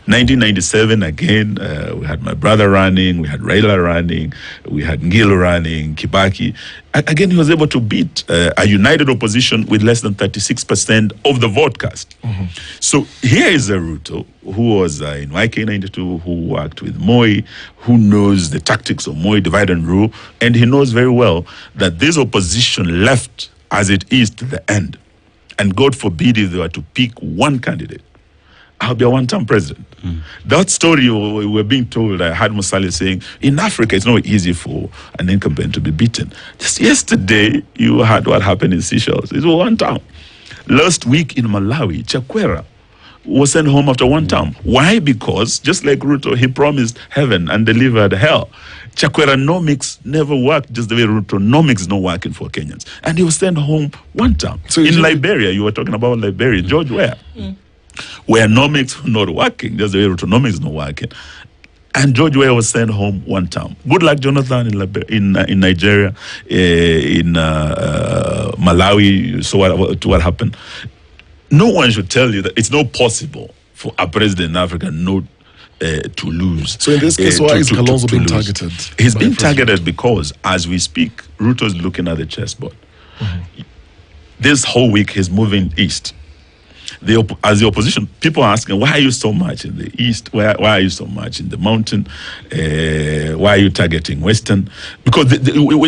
1997, again, we had my brother running, we had Raila running, we had Ngilo running, Kibaki. Again, he was able to beat a united opposition with less than 36% of the vote cast. Mm-hmm. So here is a Ruto who was in YK92, who worked with Moi, who knows the tactics of Moi, divide and rule, and he knows very well that this opposition left as it is to the end. And God forbid if they were to pick one candidate, I'll be a one-term president. Mm. That story we were being told, I heard Musali saying, in Africa, it's not easy for an incumbent to be beaten. Just yesterday, you heard what happened in Seychelles. It was one term. Last week in Malawi, Chakwera was sent home after one term. Why? Because, just like Ruto, he promised heaven and delivered hell. Chakwera-nomics never worked just the way Ruto-nomics is not working for Kenyans. And he was sent home one term. So in Liberia, you were talking about Liberia, George Weah. Mm. Where nomics not working, just the way Rutonomics is not working. And George Weah was sent home one term. Good luck, Jonathan, in Nigeria, in Malawi, you saw what happened. No one should tell you that it's not possible for a president in Africa not to lose. So in this case, why is Kalonzo being targeted? He's being targeted because, as we speak, Ruto is looking at the chessboard. Mm-hmm. This whole week, he's moving east. As the opposition, people are asking, why are you so much in the east? Why are you so much in the mountain? Why are you targeting Western? Because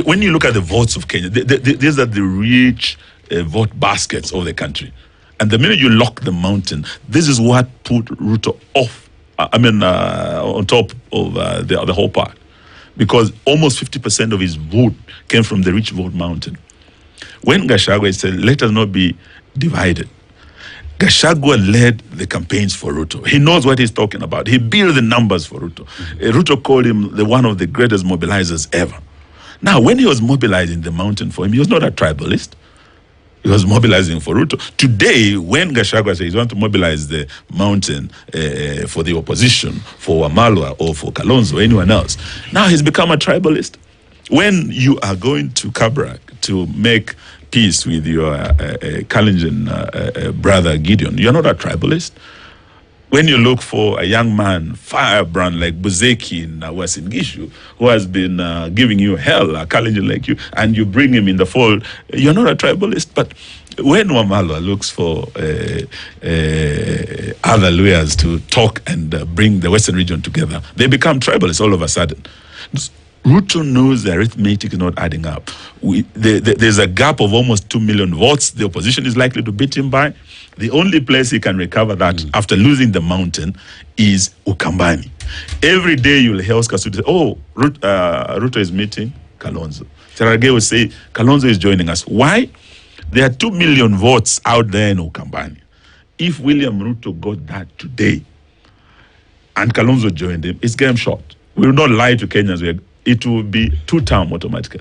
when you look at the votes of Kenya, these are the rich vote baskets of the country. And the minute you lock the mountain, this is what put Ruto off, on top of the whole part. Because almost 50% of his vote came from the rich vote mountain. When Gachagua said, let us not be divided, Gachagua led the campaigns for Ruto. He knows what he's talking about. He built the numbers for Ruto. Mm-hmm. Ruto called him one of the greatest mobilizers ever. Now, when he was mobilizing the mountain for him, he was not a tribalist. He was mobilizing for Ruto. Today, when Gachagua says he wants to mobilize the mountain for the opposition, for Wamalwa or for Kalonzo or anyone else, now he's become a tribalist. When you are going to Kabrak to make peace with your Kalenjin brother Gideon, you're not a tribalist. When you look for a young man, firebrand like Buzeki in Uasin Gishu, who has been giving you hell, a Kalenjin like you, and you bring him in the fold, you're not a tribalist. But when Wamalwa looks for other lawyers to talk and bring the Western region together, they become tribalists all of a sudden. Ruto knows the arithmetic is not adding up. There's a gap of almost 2 million votes. The opposition is likely to beat him by. The only place he can recover that after losing the mountain is Ukambani. Every day you'll hear Oscar Sudi say, Ruto is meeting Kalonzo. Terage will say, Kalonzo is joining us. Why? There are 2 million votes out there in Ukambani. If William Ruto got that today and Kalonzo joined him, it's game shot. We will not lie to Kenyans. It will be two-term automatically.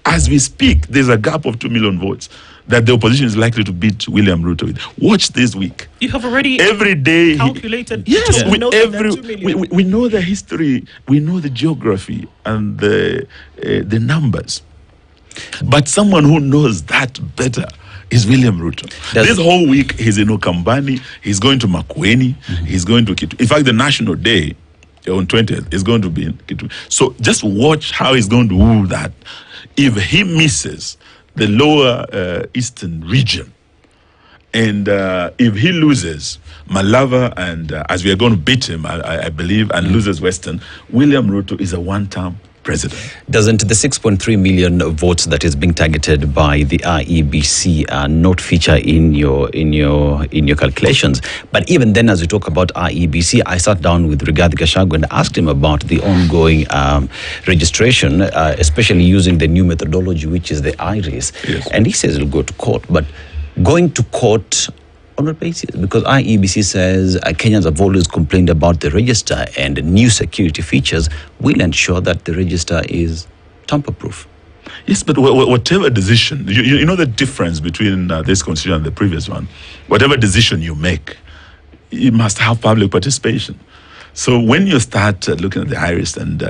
As we speak, there's a gap of 2 million votes that the opposition is likely to beat William Ruto with. Watch this week. You have already every day calculated. Yes, we know we know the history, we know the geography and the numbers. But someone who knows that better is William Ruto. This whole week he's in Ukambani, he's going to Makueni, he's going to Kitui. In fact, the National Day on 20th is going to be in Kitui. So just watch how he's going to woo that. If he misses the lower eastern region And if he loses Malava, and as we are going to beat him, I believe, and loses Western, William Ruto is a one-term president. Doesn't the 6.3 million votes that is being targeted by the IEBC not feature in your calculations? But even then, as we talk about IEBC, I sat down with Rigathi Gachagua and asked him about the ongoing registration, especially using the new methodology, which is the IRIS. Yes. And he says it'll go to court, but going to court on what basis? Because IEBC says Kenyans have always complained about the register, and new security features will ensure that the register is tamper-proof. Yes, but whatever decision, you know the difference between this constitution and the previous one. Whatever decision you make, you must have public participation. So when you start looking at the IRIS, and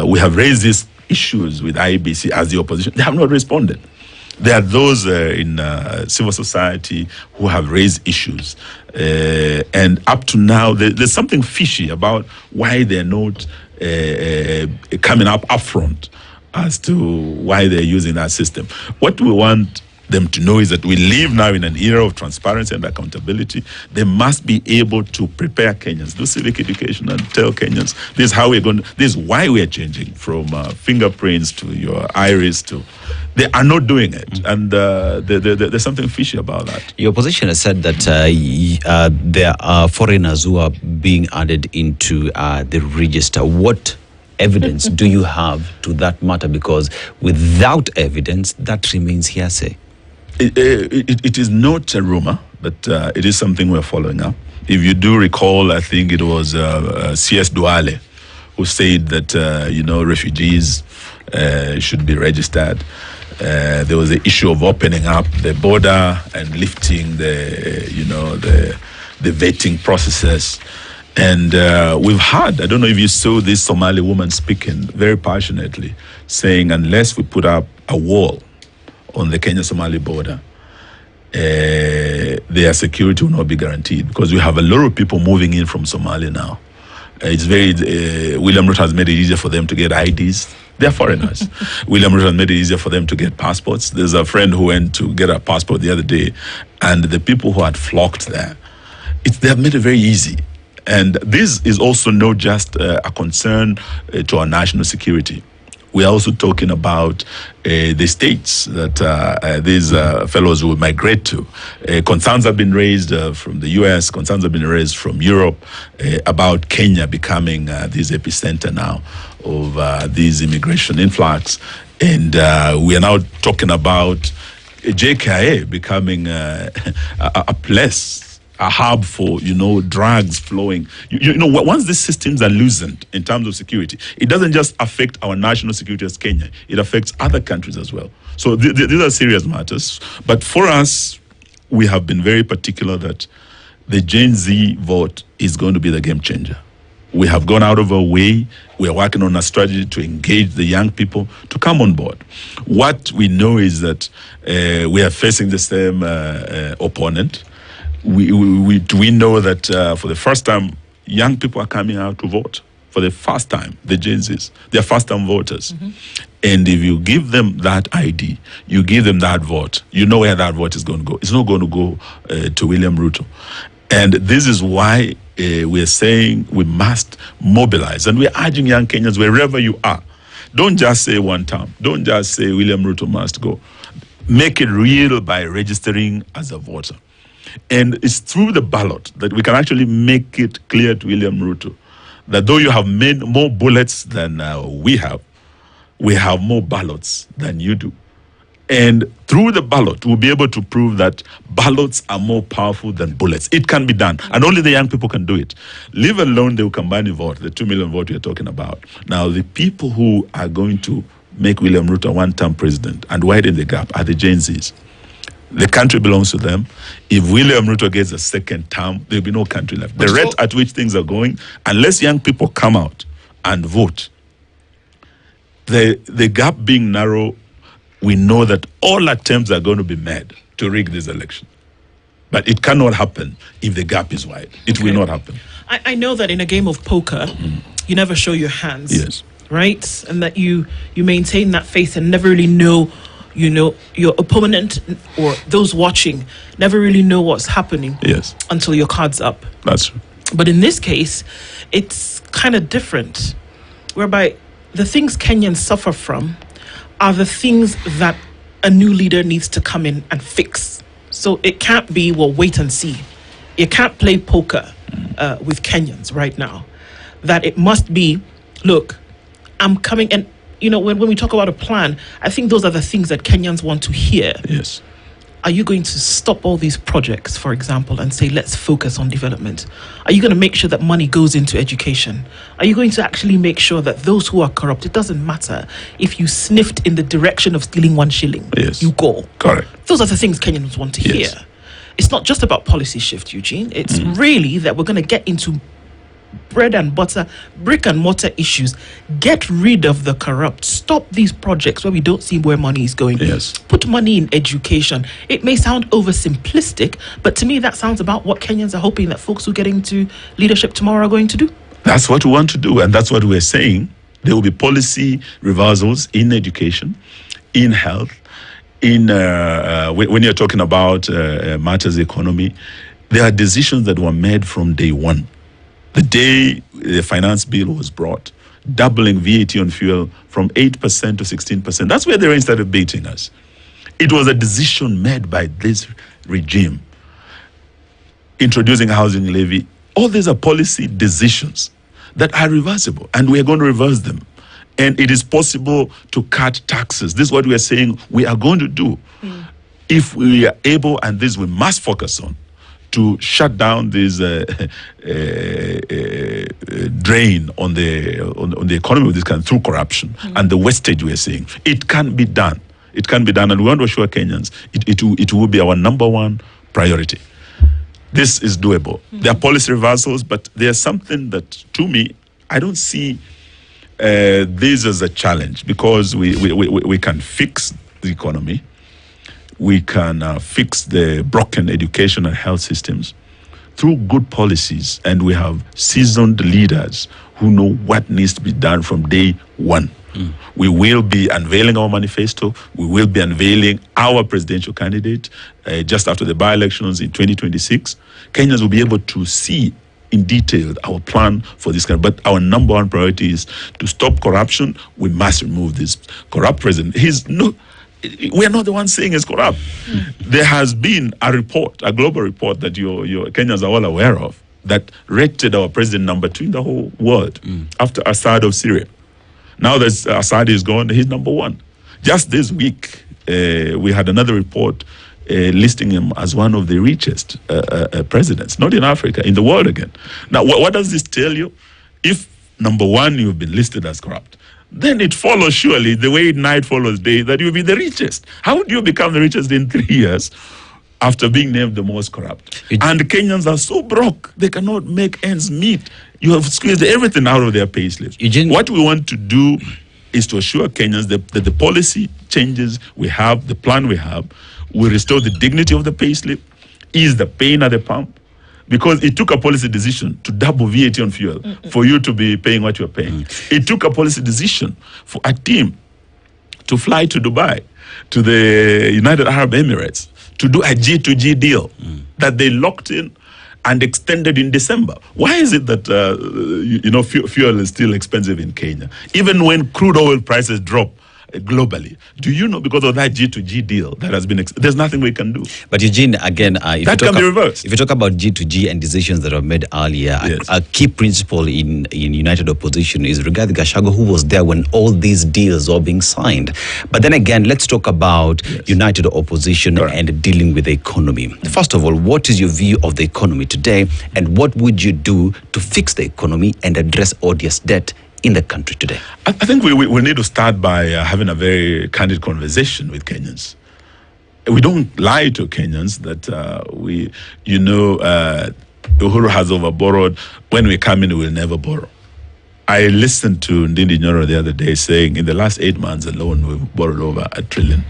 we have raised these issues with IEBC as the opposition, they have not responded. There are those in civil society who have raised issues. And up to now, there's something fishy about why they're not coming up front as to why they're using that system. What we want them to know is that we live now in an era of transparency and accountability. They must be able to prepare Kenyans, do civic education, and tell Kenyans this is how we're going. This is why we are changing from fingerprints to your iris to. They are not doing it, and there's something fishy about that. Your opposition has said that there are foreigners who are being added into the register. What evidence do you have to that matter? Because without evidence, that remains hearsay. It is not a rumor, but it is something we're following up. If you do recall, I think it was C.S. Duale who said that refugees should be registered. There was the issue of opening up the border and lifting the vetting processes. And we've had, I don't know if you saw this Somali woman speaking very passionately, saying unless we put up a wall on the Kenya-Somali border, their security will not be guaranteed, because we have a lot of people moving in from Somalia now. It's very, William Ruto has made it easier for them to get IDs. They're foreigners. William Ruto has made it easier for them to get passports. There's a friend who went to get a passport the other day, and the people who had flocked there, they have made it very easy. And this is also not just a concern to our national security. We are also talking about the states that these fellows will migrate to. Concerns have been raised from the US, concerns have been raised from Europe about Kenya becoming this epicenter now of these immigration influx. And we are now talking about JKIA becoming a place, a hub for, drugs flowing. Once these systems are loosened in terms of security, it doesn't just affect our national security as Kenya, it affects other countries as well. So these are serious matters. But for us, we have been very particular that the Gen Z vote is going to be the game changer. We have gone out of our way. We are working on a strategy to engage the young people to come on board. What we know is that we are facing the same opponent. We know that for the first time, young people are coming out to vote. For the first time, the Gen Zs, they're first-time voters. Mm-hmm. And if you give them that ID, you give them that vote, you know where that vote is going to go. It's not going to go to William Ruto. And this is why we're saying we must mobilize. And we're urging young Kenyans, wherever you are, don't just say one term. Don't just say William Ruto must go. Make it real by registering as a voter. And it's through the ballot that we can actually make it clear to William Ruto that though you have made more bullets than we have more ballots than you do. And through the ballot, we'll be able to prove that ballots are more powerful than bullets. It can be done. And only the young people can do it. Leave alone the Ukambani vote, the 2 million vote we're talking about. Now, the people who are going to make William Ruto a one-term president and widen the gap are the Gen Zs. The country belongs to them. If William Ruto gets a second term, there'll be no country left. The rate at which things are going, unless young people come out and vote, the gap being narrow, we know that all attempts are going to be made to rig this election. But it cannot happen if the gap is wide. It will not happen. I know that in a game of poker, you never show your hands. Yes. Right? And that you maintain that faith and never really know you know, your opponent or those watching never really know what's happening Yes. until your card's up. That's true. But in this case, it's kind of different, whereby the things Kenyans suffer from are the things that a new leader needs to come in and fix. So it can't be, well, wait and see. You can't play poker with Kenyans right now. That it must be, look, I'm coming. And, you know, when we talk about a plan, I think those are the things that Kenyans want to hear. Yes. Are you going to stop all these projects, for example, and say, let's focus on development? Are you going to make sure that money goes into education? Are you going to actually make sure that those who are corrupt, it doesn't matter if you sniffed in the direction of stealing 1 shilling, Yes. you go. Correct. Those are the things Kenyans want to Yes. hear. It's not just about policy shift, Eugene. It's really that we're going to get into bread and butter, brick and mortar issues. Get rid of the corrupt. Stop these projects where we don't see where money is going. Yes. Put money in education. It may sound oversimplistic, but to me that sounds about what Kenyans are hoping that folks who get into leadership tomorrow are going to do. That's what we want to do, and that's what we're saying. There will be policy reversals in education, in health, in when you're talking about matters economy. There are decisions that were made from day one. The day the finance bill was brought, doubling VAT on fuel from 8% to 16%. That's where the rain started beating us. It was a decision made by this regime. Introducing a housing levy. All these are policy decisions that are reversible, and we are going to reverse them. And it is possible to cut taxes. This is what we are saying we are going to do. If we are able, and this we must focus on, to shut down this drain on the economy of this country through corruption and the wastage we are seeing. It can be done. It can be done, and we want to assure Kenyans it will be our number one priority. This is doable. There are policy reversals, but there's something that, to me, I don't see this as a challenge, because we can fix the economy. We can fix the broken education and health systems through good policies, and we have seasoned leaders who know what needs to be done from day one. We will be unveiling our manifesto. We will be unveiling our presidential candidate just after the by-elections in 2026. Kenyans will be able to see in detail our plan for this country. But our number one priority is to stop corruption. We must remove this corrupt president. We are not the ones saying he's corrupt. There has been a report, a global report that your Kenyans are all aware of, that rated our president number 2 in the whole world after Assad of Syria. Now that Assad is gone, he's number 1. Just this week, we had another report listing him as one of the richest presidents, not in Africa, in the world again. Now, what does this tell you? If number 1, you've been listed as corrupt, then it follows surely, the way night follows day, that you'll be the richest. How would you become the richest in 3 years after being named the most corrupt? And Kenyans are so broke, they cannot make ends meet. You have squeezed everything out of their pay slips. What we want to do is to assure Kenyans that the policy changes we have, the plan we have, will restore the dignity of the pay slip, ease the pain at the pump, because it took a policy decision to double VAT on fuel for you to be paying what you're paying. It took a policy decision for a team to fly to Dubai, to the United Arab Emirates, to do a G2G deal that they locked in and extended in December. Why is it that fuel is still expensive in Kenya, even when crude oil prices drop globally? Do you know, because of that G2G deal that has been, there's nothing we can do. But Eugene, again, if that can be reversed. If you talk about G2G and decisions that were made earlier, Yes. a key principle in United Opposition is Rigathi Gachagua, who was there when all these deals were being signed. But then again, let's talk about United Opposition and dealing with the economy. First of all, what is your view of the economy today, and what would you do to fix the economy and address odious debt in the country today? I think we need to start by having a very candid conversation with Kenyans. We don't lie to Kenyans that Uhuru has overborrowed. When we come in, we will never borrow. I listened to Ndindi Nyoro the other day saying in the last 8 months alone, we've borrowed over $1 trillion.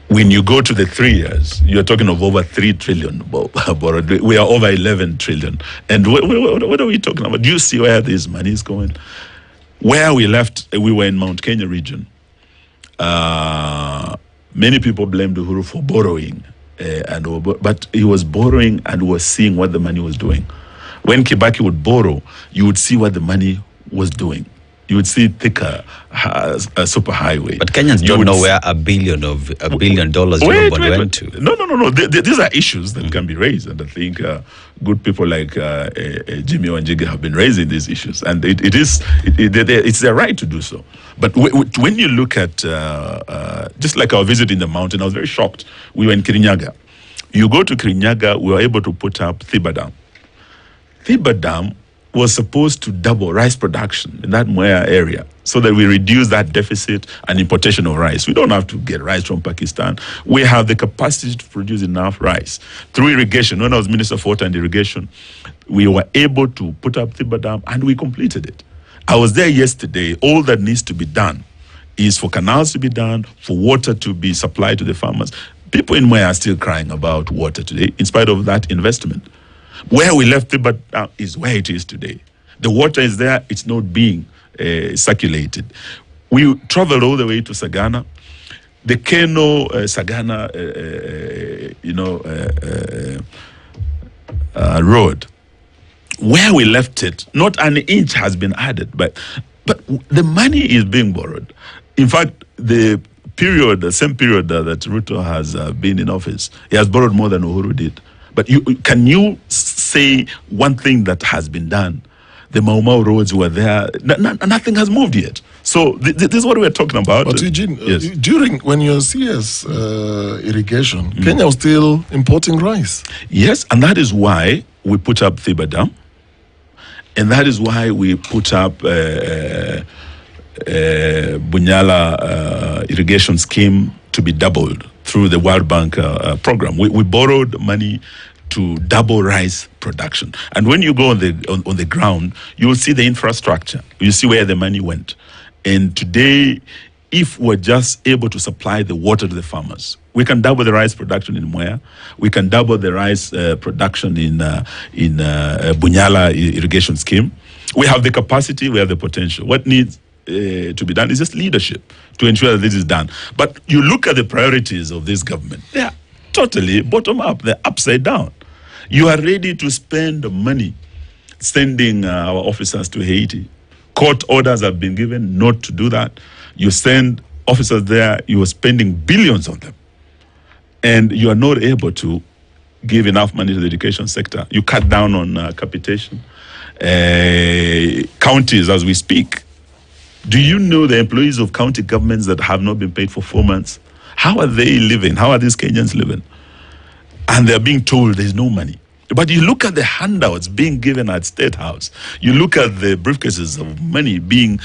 When you go to the 3 years, you're talking of over 3 trillion borrowed. We are over 11 trillion. And what are we talking about? Do you see where this money is going? Where we left, we were in Mount Kenya region. Many people blamed Uhuru for borrowing, but he was borrowing and was seeing what the money was doing. When Kibaki would borrow, you would see what the money was doing. You would see thicker super highway. But Kenyans don't know where $1 billion went to. No. These are issues that can be raised, and I think good people like Jimmy Wanjigi have been raising these issues, and it's their right to do so. But when you look at just like our visit in the mountain, I was very shocked. We were in Kirinyaga. You go to Kirinyaga, we were able to put up Thiba Dam. Thiba Dam was supposed to double rice production in that Mwea area so that we reduce that deficit and importation of rice. We don't have to get rice from Pakistan. We have the capacity to produce enough rice. Through irrigation, when I was Minister for Water and Irrigation, we were able to put up Thiba Dam and we completed it. I was there yesterday. All that needs to be done is for canals to be done, for water to be supplied to the farmers. People in Mwea are still crying about water today in spite of that investment. Where we left it, but is where it is today. The water is there; it's not being circulated. We traveled all the way to Sagana, the Keno Sagana, road. Where we left it, not an inch has been added, but the money is being borrowed. In fact, the same period that Ruto has been in office, he has borrowed more than Uhuru did. But can you say one thing that has been done? The Mau Mau roads were there. Nothing has moved yet. So this is what we're talking about. But Eugene, yes. During when your CS irrigation, Kenya was still importing rice. Yes, and that is why we put up Thiba Dam. And that is why we put up Bunyala irrigation scheme to be doubled through the World Bank program. We borrowed money to double rice production. And when you go on the ground, you will see the infrastructure. You see where the money went. And today, if we're just able to supply the water to the farmers, we can double the rice production in Mwea. We can double the rice production in Bunyala irrigation scheme. We have the capacity, we have the potential. What needs to be done is just leadership to ensure that this is done. But you look at the priorities of this government, they are totally bottom up, they're upside down. You are ready to spend money sending our officers to Haiti. Court orders have been given not to do that. You send officers there, you are spending billions on them. And you are not able to give enough money to the education sector. You cut down on capitation. Counties, as we speak, do you know the employees of county governments that have not been paid for 4 months? How are they living? How are these Kenyans living? And they're being told there's no money. But you look at the handouts being given at State House. You look at the briefcases of money being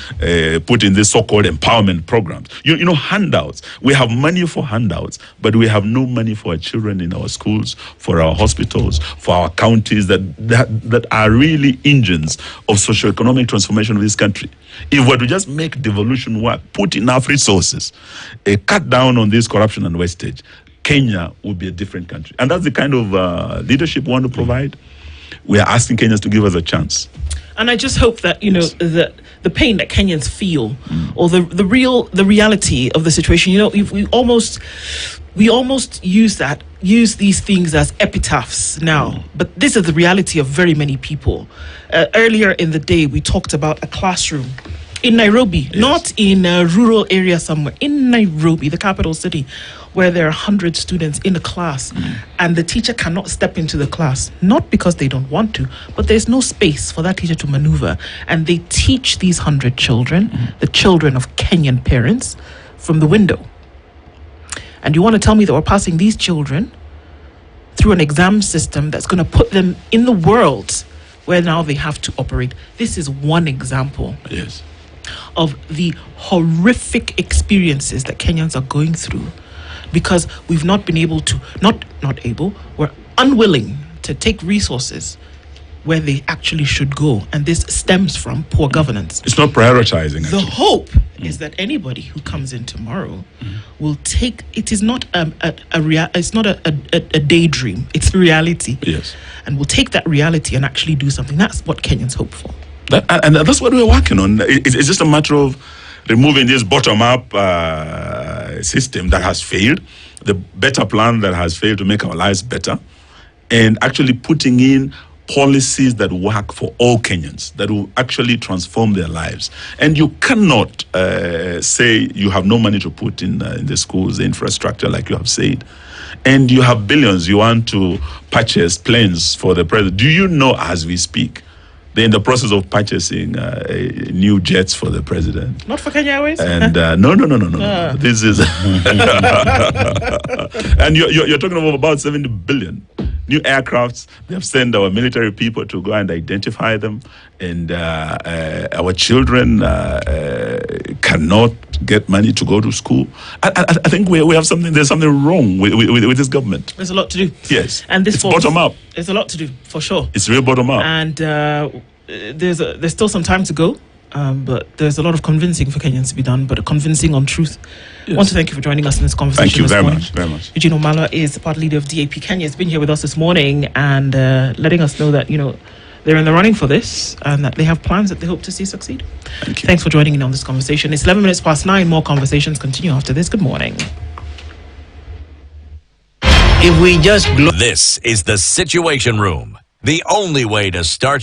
put in this so-called empowerment programs. You know, handouts. We have money for handouts, but we have no money for our children in our schools, for our hospitals, for our counties that are really engines of socio-economic transformation of this country. If we're to just make devolution work, put enough resources, cut down on this corruption and wastage, Kenya will be a different country. And that's the kind of leadership we want to provide. We are asking Kenyans to give us a chance. And I just hope that, you know, the pain that Kenyans feel, or the reality of the situation, you know, we almost use these things as epitaphs now. But this is the reality of very many people. Earlier in the day, we talked about a classroom in Nairobi, yes. Not in a rural area somewhere, in Nairobi, the capital city, where there are 100 students in a class, and the teacher cannot step into the class, not because they don't want to, but there's no space for that teacher to maneuver. And they teach these 100 children, the children of Kenyan parents, from the window. And you want to tell me that we're passing these children through an exam system that's going to put them in the world where now they have to operate. This is one example. Yes. Of the horrific experiences that Kenyans are going through because we've not been able to, we're unwilling to take resources where they actually should go. And this stems from poor governance. It's not prioritizing. The hope is that anybody who comes in tomorrow will take, it is not it's not a daydream, it's reality. Yes. And we'll take that reality and actually do something. That's what Kenyans hope for. And that's what we're working on. It's just a matter of removing this bottom-up system that has failed, the better plan that has failed to make our lives better, and actually putting in policies that work for all Kenyans, that will actually transform their lives. And you cannot say you have no money to put in the schools, the infrastructure, like you have said, and you have billions you want to purchase planes for the president. Do you know, as we speak, they're in the process of purchasing new jets for the president? Not for Kenya Airways? And no. This is... and you're talking about 70 billion. New aircrafts. They have sent our military people to go and identify them, and our children cannot get money to go to school. I think we have something. There's something wrong with this government. There's a lot to do. Yes, and this it's bottom up. There's a lot to do for sure. It's real bottom up. And there's still some time to go. But there's a lot of convincing for Kenyans to be done, but convincing on truth. I want to thank you for joining us in this conversation. Thank you very much. Eugene Wamalwa is the party leader of DAP Kenya. He's been here with us this morning and letting us know that, they're in the running for this and that they have plans that they hope to see succeed. Thank you. Thanks for joining in on this conversation. It's 11 minutes past 9. More conversations continue after this. Good morning. If we just... This is the Situation Room, the only way to start your